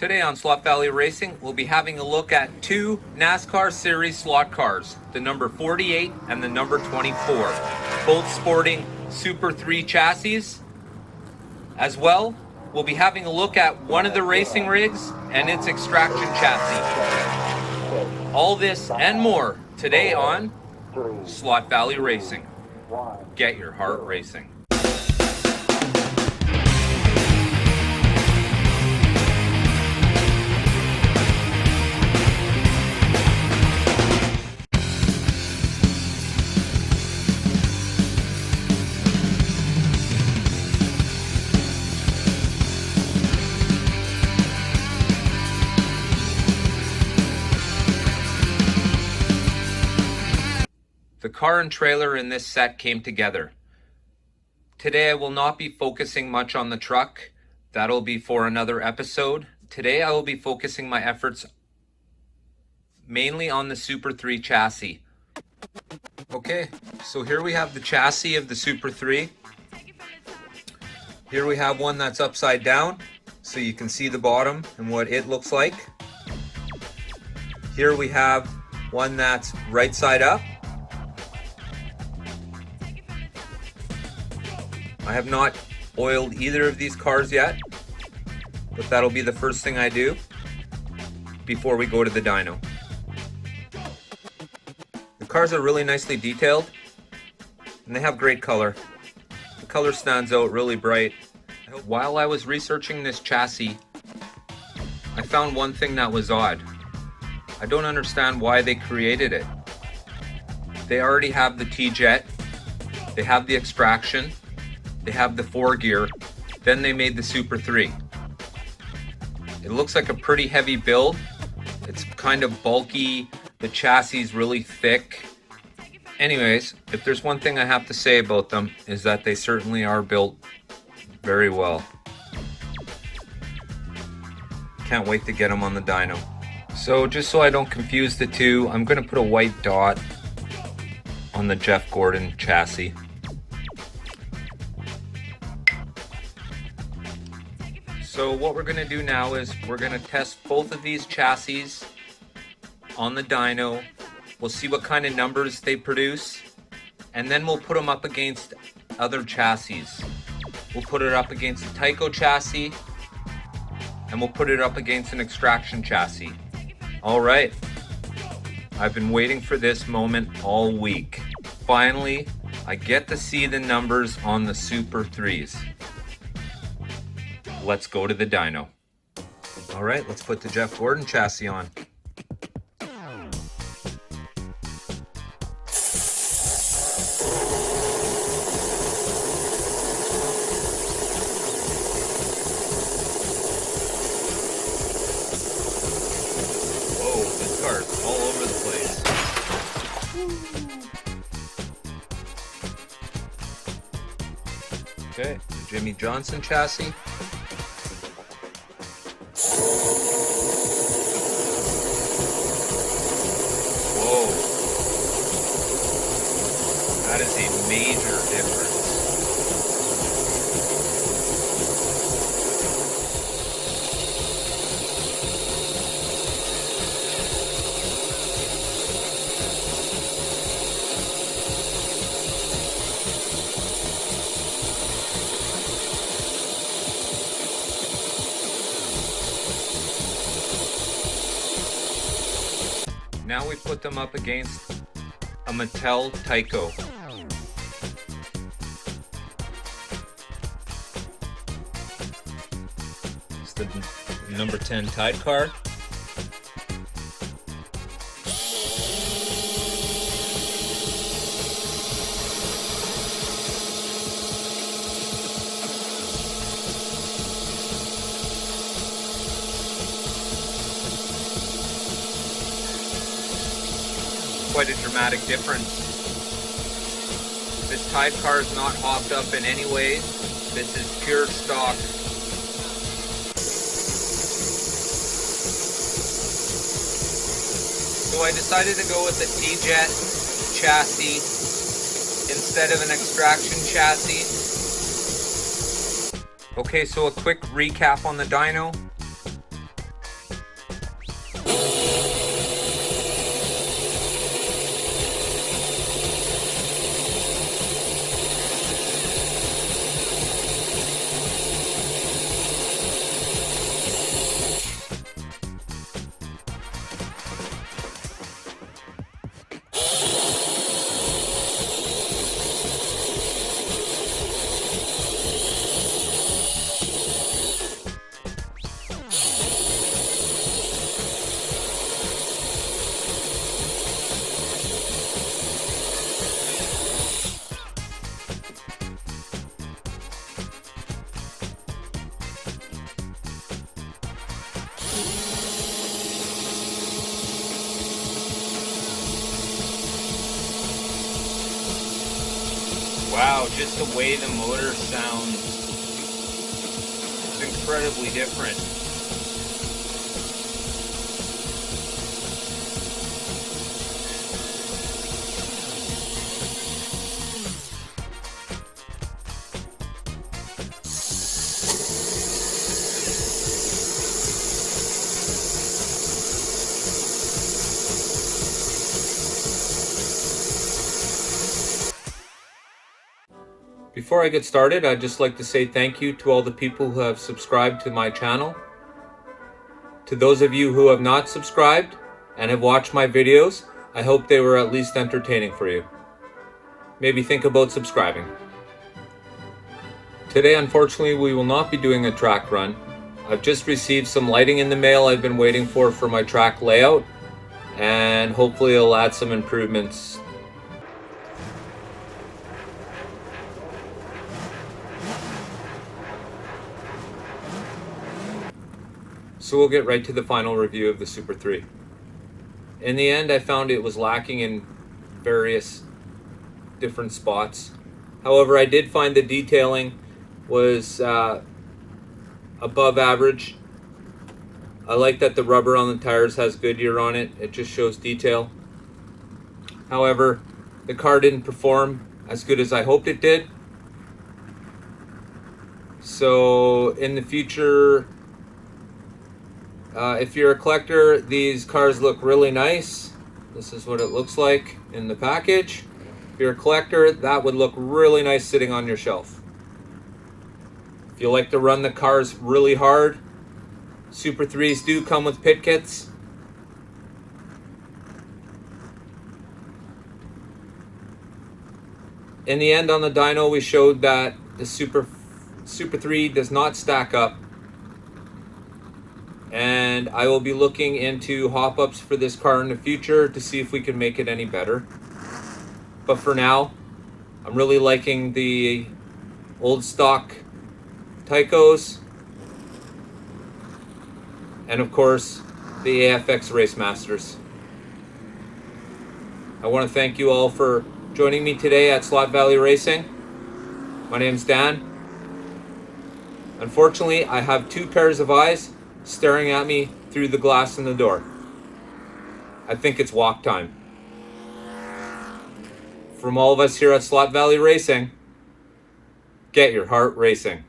Today on Slot Valley Racing, we'll be having a look at two NASCAR Series slot cars, the number 48 and the number 24, both sporting Super 3 chassis. As well, we'll be having a look at one of the racing rigs and its extraction chassis. All this and more today on Slot Valley Racing. Get your heart racing. The car and trailer in this set came together. Today I will not be focusing much on the truck. That'll be for another episode. Today I will be focusing my efforts mainly on the Super 3 chassis. Okay, so here we have the chassis of the Super 3. Here we have one that's upside down, so you can see the bottom and what it looks like. Here we have one that's right side up. I have not oiled either of these cars yet, but that'll be the first thing I do before we go to the dyno. The cars are really nicely detailed and they have great color. The color stands out really bright. While I was researching this chassis, I found one thing that was odd. I don't understand why they created it. They already have the TJet, they have the extraction, they have the 4-gear, then they made the Super 3. It looks like a pretty heavy build. It's kind of bulky, the chassis is really thick. Anyways, if there's one thing I have to say about them is that they certainly are built very well. Can't wait to get them on the dyno. So just so I don't confuse the two, I'm going to put a white dot on the Jeff Gordon chassis. So what we're going to do now is we're going to test both of these chassis on the dyno. We'll see what kind of numbers they produce, and then we'll put them up against other chassis. We'll put it up against a TYCO chassis, and we'll put it up against an extraction chassis. All right, I've been waiting for this moment all week. Finally, I get to see the numbers on the Super 3s. Let's go to the dyno. All right, let's put the Jeff Gordon chassis on. Whoa, this car's all over the place. Okay, the Jimmy Johnson chassis. Whoa, that is a major difference. Now we put them up against a Mattel TYCO. It's the number 10 Tide car. Quite a dramatic difference. This Tide car is not hopped up in any way. This is pure stock. So I decided to go with the TJet chassis instead of an extraction chassis. Okay, so a quick recap on the dyno. Wow, just the way the motor sounds is incredibly different. Before I get started, I'd just like to say thank you to all the people who have subscribed to my channel. To those of you who have not subscribed and have watched my videos, I hope they were at least entertaining for you. Maybe think about subscribing. Today, unfortunately, we will not be doing a track run. I've just received some lighting in the mail I've been waiting for my track layout, and hopefully it'll add some improvements. So we'll get right to the final review of the Super 3. In the end, I found it was lacking in various different spots. However, I did find the detailing was above average. I like that the rubber on the tires has Goodyear on it. It just shows detail. However, the car didn't perform as good as I hoped it did. So in the future, if you're a collector, these cars look really nice. This is what it looks like in the package. If you're a collector, that would look really nice sitting on your shelf. If you like to run the cars really hard, Super 3s do come with pit kits. In the end, on the dyno, we showed that the Super 3 does not stack up. And I will be looking into hop-ups for this car in the future to see if we can make it any better. But for now, I'm really liking the old stock TYCOs. And of course, the AFX Race Masters. I want to thank you all for joining me today at Slot Valley Racing. My name's Dan. Unfortunately, I have two pairs of eyes staring at me through the glass in the door. I think it's walk time. From all of us here at Slot Valley Racing, get your heart racing.